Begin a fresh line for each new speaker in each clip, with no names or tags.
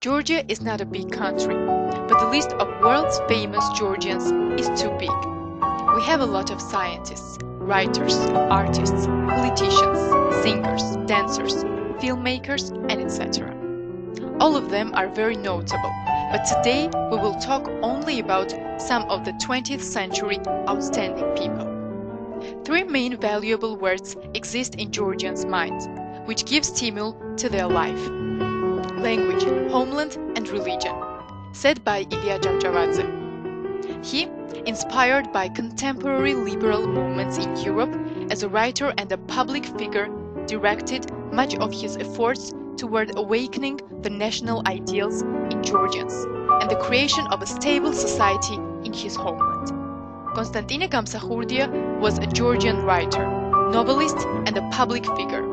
Georgia is not a big country, but the list of world's famous Georgians is too big. We have a lot of scientists, writers, artists, politicians, singers, dancers, filmmakers, and etc. All of them are very notable, but today we will talk only about some of the 20th century outstanding people. Three main valuable words exist in Georgians' mind, which give stimul to their life: language, homeland, and religion, said by Ilya Cavcavadze. He, inspired by contemporary liberal movements in Europe as a writer and a public figure, directed much of his efforts toward awakening the national ideals in Georgians and the creation of a stable society in his homeland. Konstantine Gamsakhurdia was a Georgian writer, novelist, and a public figure.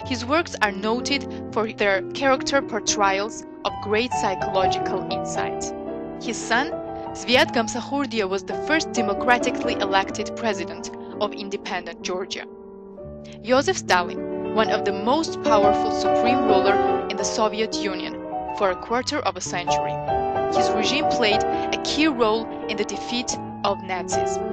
His works are noted for their character portrayals of great psychological insight. His son, Zviad Gamsakhurdia, was the first democratically elected president of independent Georgia. Joseph Stalin, one of the most powerful supreme ruler in the Soviet Union for a quarter of a century. His regime played a key role in the defeat of Nazism.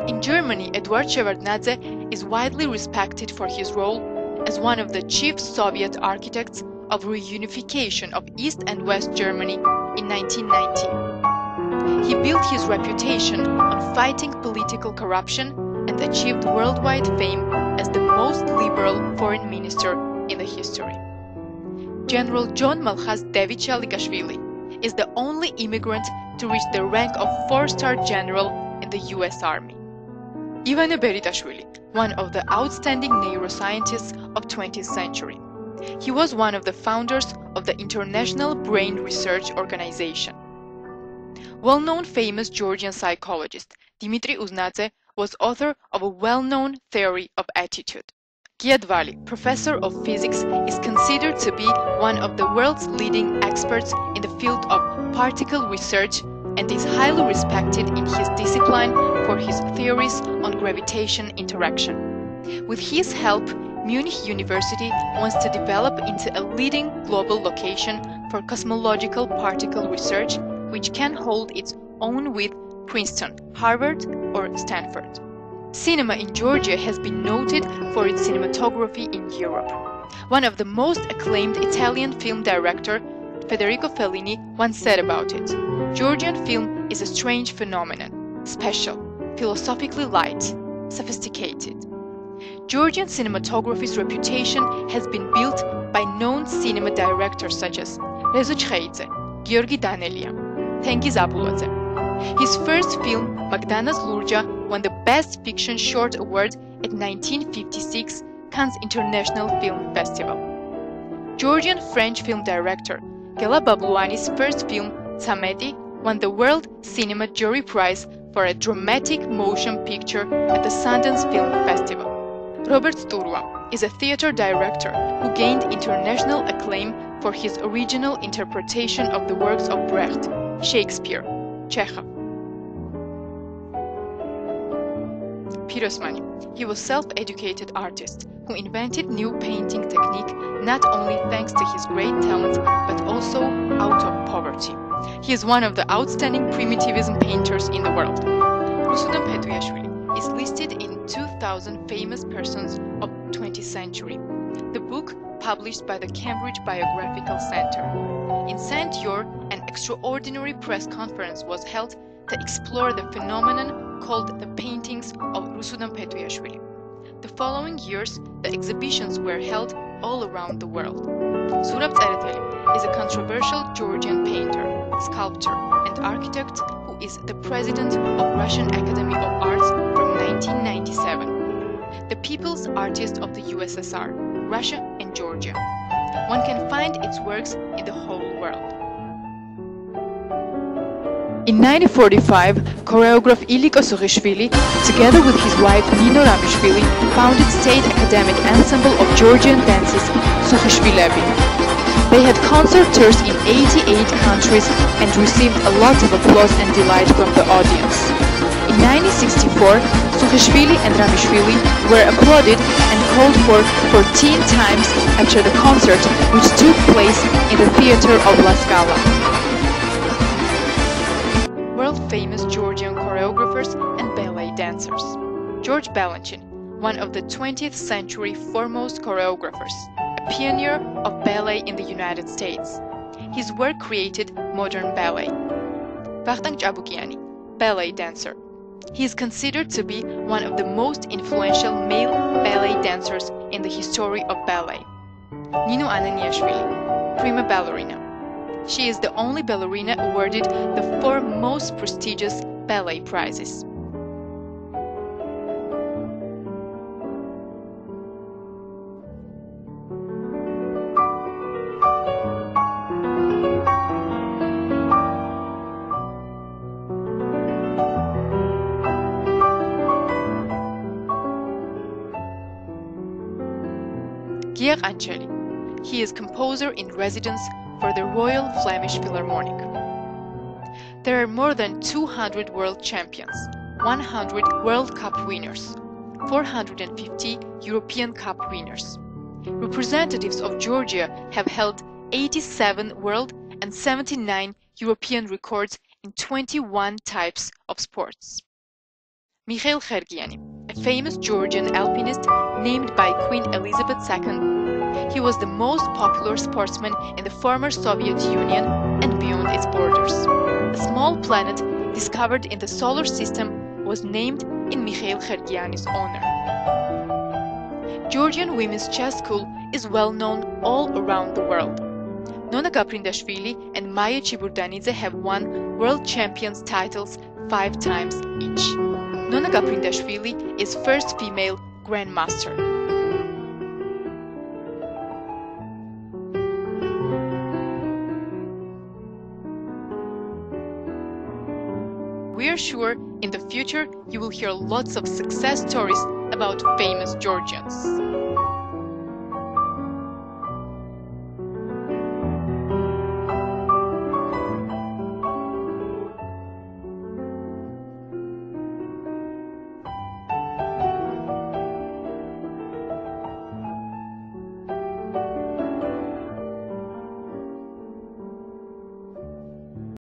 In Germany, Eduard Shevardnadze is widely respected for his role as one of the chief Soviet architects of reunification of East and West Germany in 1919. He built his reputation on fighting political corruption and achieved worldwide fame as the most liberal foreign minister in the history. General John Malchaz David-Shalikashvili is the only immigrant to reach the rank of 4-star general in the US Army. Ivan Beritashvili, one of the outstanding neuroscientists of 20th century. He was one of the founders of the International Brain Research Organization. Well-known famous Georgian psychologist Dmitry Uznadze was author of a well-known theory of attitude. Giadvali, professor of physics, is considered to be one of the world's leading experts in the field of particle research and is highly respected in his discipline for his theories on gravitation interaction. With his help, Munich University wants to develop into a leading global location for cosmological particle research, which can hold its own with Princeton, Harvard, or Stanford. Cinema in Georgia has been noted for its cinematography in Europe. One of the most acclaimed Italian film director, Federico Fellini, once said about it, "Georgian film is a strange phenomenon, special, philosophically light, sophisticated." Georgian cinematography's reputation has been built by known cinema directors such as Rezo Chkheidze, Georgi Danelian, Tengiz Abuladze. His first film, Magdana's Lurja, won the Best Fiction Short Award at 1956 Cannes International Film Festival. Georgian French film director Gela Babluani's first film, Tsameti, won the World Cinema Jury Prize for a dramatic motion picture at the Sundance Film Festival. Robert Sturua is a theater director who gained international acclaim for his original interpretation of the works of Brecht, Shakespeare, Chekhov. Pirosmani. He was a self-educated artist who invented new painting technique not only thanks to his great talent but also out of poverty. He is one of the outstanding primitivism painters in the world. Rusudam Petuyashvili is listed in 2,000 famous persons of 20th century. The book, published by the Cambridge Biographical Center. In Saint-Yor, an extraordinary press conference was held to explore the phenomenon called the paintings of Rusudam Petuyashvili. The following years, the exhibitions were held all around the world. Zurab Tsereteli is a controversial Georgian painter, sculptor, and architect who is the president of Russian Academy of Arts from 1997. The People's Artist of the USSR, Russia and Georgia. One can find its works in the whole world. In 1945, choreographer Iliko Sukhishvili, together with his wife Nino Ramishvili, founded State Academic Ensemble of Georgian Dances, Sukhishvilevi. They had concert tours in 88 countries and received a lot of applause and delight from the audience. In In 1964, Sukhishvili and Ramishvili were applauded and called for 14 times after the concert, which took place in the theater of La Scala. World-famous Georgian choreographers and ballet dancers. George Balanchine, one of the 20th century foremost choreographers, a pioneer of ballet in the United States. His work created modern ballet. Vakhtang Chabukiani, ballet dancer. He is considered to be one of the most influential male ballet dancers in the history of ballet. Nino Ananiashvili, prima ballerina. She is the only ballerina awarded the 4 most prestigious ballet prizes. Georg Anceli. He is composer in residence for the Royal Flemish Philharmonic. There are more than 200 world champions, 100 World Cup winners, 450 European Cup winners. Representatives of Georgia have held 87 world and 79 European records in 21 types of sports. Mikhail Khergiani, a famous Georgian alpinist named by Queen Elizabeth II. He was the most popular sportsman in the former Soviet Union and beyond its borders. A small planet discovered in the solar system was named in Mikhail Khergiani's honor. Georgian women's chess school is well known all around the world. Nona Gaprindashvili and Maya Chiburdanidze have won world champions titles 5 times each. Nona Gaprindashvili is first female grandmaster. We are sure in the future you will hear lots of success stories about famous Georgians.